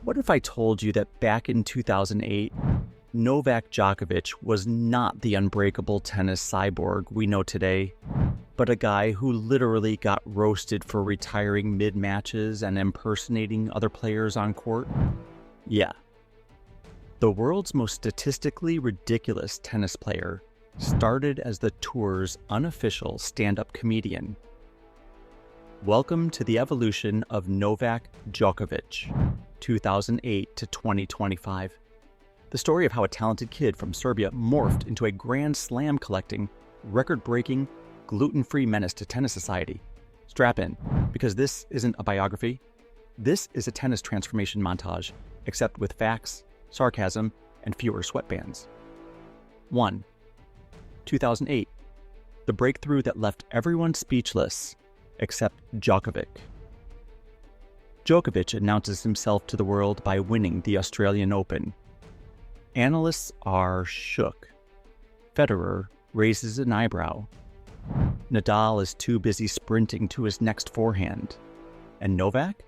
What if I told you that back in 2008, Novak Djokovic was not the unbreakable tennis cyborg we know today, but a guy who literally got roasted for retiring mid-matches and impersonating other players on court? Yeah. The world's most statistically ridiculous tennis player started as the tour's unofficial stand-up comedian. Welcome to the evolution of Novak Djokovic, 2008 to 2025. The story of how a talented kid from Serbia morphed into a Grand Slam collecting, record-breaking, gluten-free menace to tennis society. Strap in, because this isn't a biography. This is a tennis transformation montage, except with facts, sarcasm, and fewer sweatbands. 1. 2008. The breakthrough that left everyone speechless, except Djokovic. Djokovic announces himself to the world by winning the Australian Open. Analysts are shook. Federer raises an eyebrow. Nadal is too busy sprinting to his next forehand. And Novak?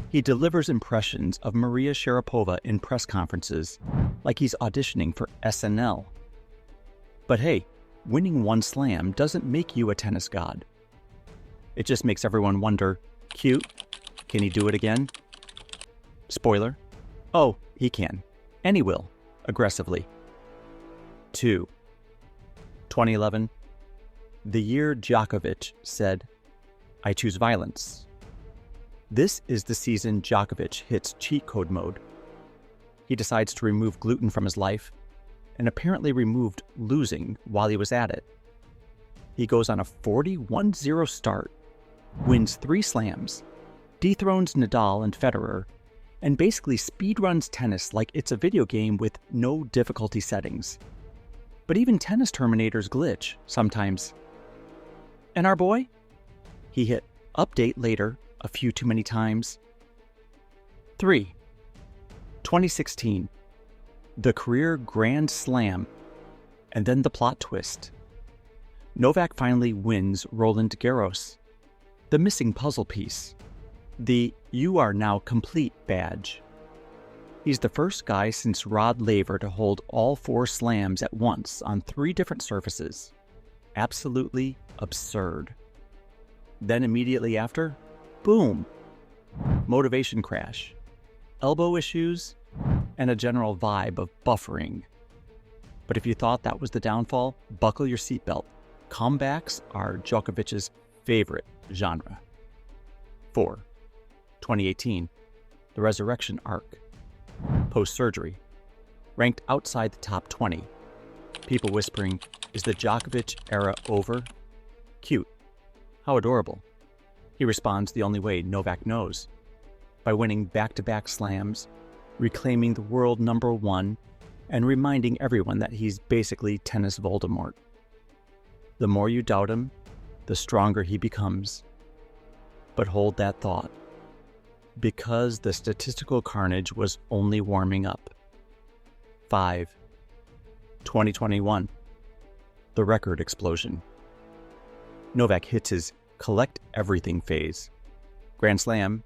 He delivers impressions of Maria Sharapova in press conferences, like he's auditioning for SNL. But hey, winning one slam doesn't make you a tennis god. It just makes everyone wonder, cute, can he do it again? Spoiler, oh, he can, and he will, aggressively. 2. 2011, the year Djokovic said, "I choose violence." This is the season Djokovic hits cheat code mode. He decides to remove gluten from his life, and apparently removed losing while he was at it. He goes on a 41-0 start, wins 3 slams, dethrones Nadal and Federer, and basically speedruns tennis like it's a video game with no difficulty settings. But even tennis terminators glitch sometimes. And our boy? He hit update later a few too many times. 3. 2016. The career Grand Slam, and then the plot twist. Novak finally wins Roland Garros, the missing puzzle piece, the "You are now complete" badge. He's the first guy since Rod Laver to hold all 4 slams at once on 3 different surfaces. Absolutely absurd. Then immediately after, boom! Motivation crash, elbow issues, and a general vibe of buffering. But if you thought that was the downfall, buckle your seatbelt. Comebacks are Djokovic's favorite genre. 4. 2018, the resurrection arc. Post-surgery. Ranked outside the top 20. People whispering, is the Djokovic era over? Cute. How adorable. He responds the only way Novak knows. By winning back-to-back slams, reclaiming the world #1, and reminding everyone that he's basically tennis Voldemort. The more you doubt him, the stronger he becomes. But hold that thought, because the statistical carnage was only warming up. 5. 2021. The record explosion. Novak hits his collect everything phase. Grand Slam,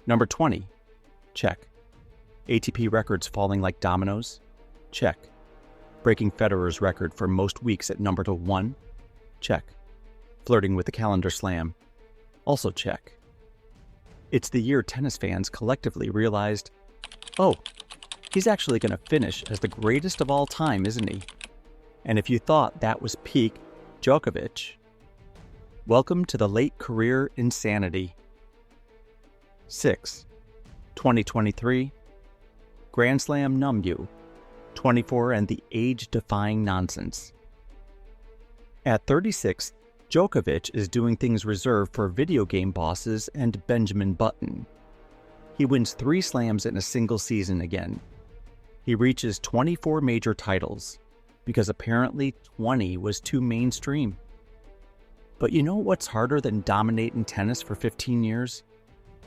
number 20. Check. ATP records falling like dominoes. Check. Breaking Federer's record for most weeks at number 1. Check. Flirting with the calendar slam. Also check. It's the year tennis fans collectively realized, oh, he's actually going to finish as the greatest of all time, isn't he? And if you thought that was peak Djokovic, welcome to the late career insanity. 6. 2023, Grand Slam numb you, 24 and the age-defying nonsense. At 36, Djokovic is doing things reserved for video game bosses and Benjamin Button. He wins 3 slams in a single season again. He reaches 24 major titles, because apparently 20 was too mainstream. But you know what's harder than dominating tennis for 15 years?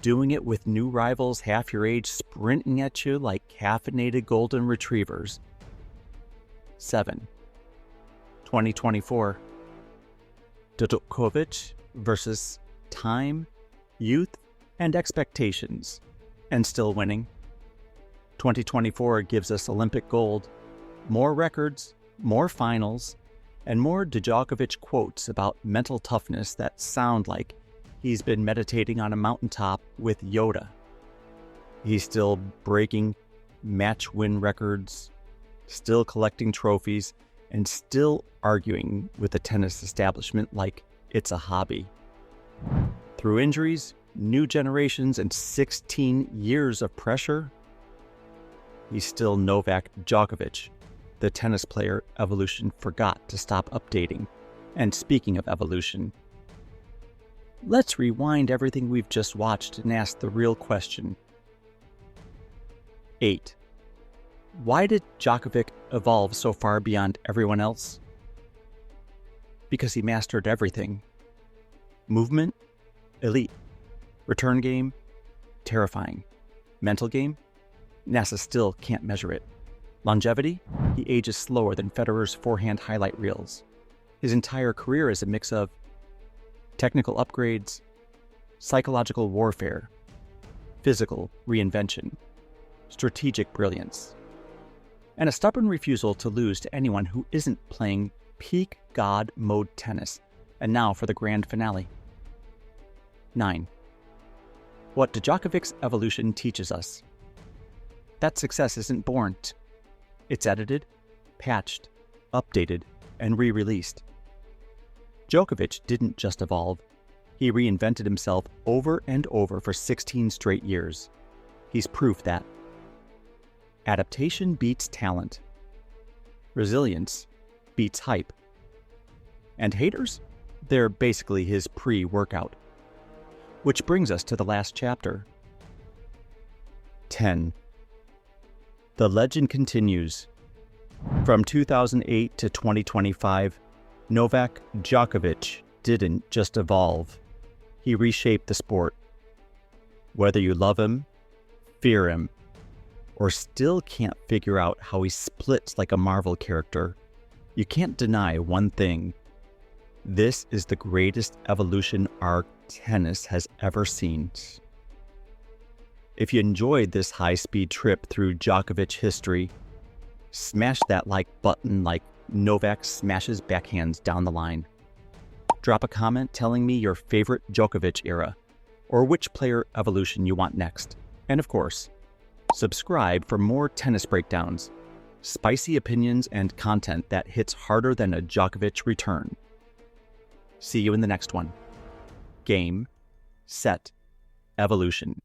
Doing it with new rivals half your age sprinting at you like caffeinated golden retrievers. 7. 2024. Djokovic versus time, youth, and expectations, and still winning. 2024 gives us Olympic gold, more records, more finals, and more Djokovic quotes about mental toughness that sound like he's been meditating on a mountaintop with Yoda. He's still breaking match win records, still collecting trophies, and still arguing with the tennis establishment like it's a hobby. Through injuries, new generations, and 16 years of pressure, he's still Novak Djokovic, the tennis player evolution forgot to stop updating. And speaking of evolution, let's rewind everything we've just watched and ask the real question. 8. Why did Djokovic evolve so far beyond everyone else? Because he mastered everything. Movement, elite. Return game, terrifying. Mental game, NASA still can't measure it. Longevity, he ages slower than Federer's forehand highlight reels. His entire career is a mix of technical upgrades, psychological warfare, physical reinvention, strategic brilliance, and a stubborn refusal to lose to anyone who isn't playing peak God mode tennis. And now for the grand finale. 9. What Djokovic's evolution teaches us. That success isn't born. It's edited, patched, updated, and re-released. Djokovic didn't just evolve. He reinvented himself over and over for 16 straight years. He's proof that adaptation beats talent. Resilience beats hype. And haters? They're basically his pre-workout. Which brings us to the last chapter. 10. The legend continues. From 2008 to 2025, Novak Djokovic didn't just evolve. He reshaped the sport. Whether you love him, fear him, or still can't figure out how he splits like a Marvel character, you can't deny one thing. This is the greatest evolution arc tennis has ever seen. If you enjoyed this high-speed trip through Djokovic history, smash that like button like Novak smashes backhands down the line. Drop a comment telling me your favorite Djokovic era, or which player evolution you want next. And of course, subscribe for more tennis breakdowns, spicy opinions, and content that hits harder than a Djokovic return. See you in the next one. Game, set, evolution.